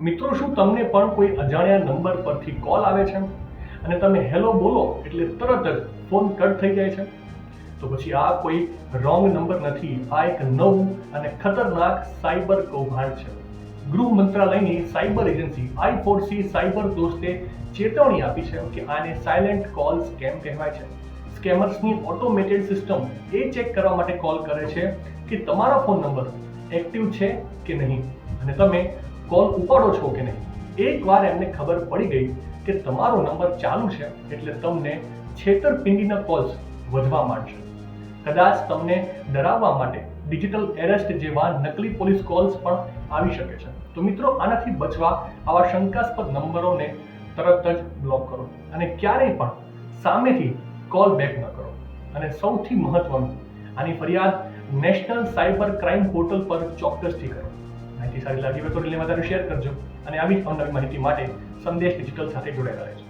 મિત્રો, શું તમને પણ કોઈ અજાણ્યા નંબર પરથી કોલ આવે છે અને તમે હેલો બોલો એટલે તરત જ ફોન કટ થઈ જાય છે? તો પછી આ કોઈ રોંગ નંબર નથી, આ એક નવું અને ખતરનાક સાયબર કૌભાંડ છે. ગૃહ મંત્રાલયની સાયબર એજન્સી I4C સાયબર દોસ્તે ચેતવણી આપી છે કે આને સાયલેન્ટ કોલ સ્કેમ કહેવાય છે. સ્કેમર્સની ઓટોમેટેડ સિસ્ટમ એ ચેક કરવા માટે કોલ કરે છે કે તમારો ફોન નંબર એક્ટિવ છે કે નહીં અને તમે કોલ ઉપાડો છો કે નહીં. એકવાર એમને ખબર પડી ગઈ કે તમારો નંબર ચાલુ છે એટલે તમને છેતરપિંડીના કોલ્સ વધવા માંડશે. કદાચ તમને ડરાવવા માટે ડિજિટલ એરેસ્ટ જેવા નકલી પોલીસ કોલ્સ પણ આવી શકે છે. તો મિત્રો, આનાથી બચવા આવા શંકાસ્પદ નંબરોને તરત જ બ્લોક કરો અને ક્યારેય પણ સામેથી કોલ બેક ન કરો. અને સૌથી મહત્વનું, આની ફરિયાદ નેશનલ સાયબર ક્રાઇમ પોર્ટલ પર ચોક્કસથી કરો. માહિતી સારી લાગી હોય તો વધારે શેર કરજો અને આવી જ અવનવી માહિતી માટે સંદેશ ડિજિટલ સાથે જોડાયેલા રહેજો.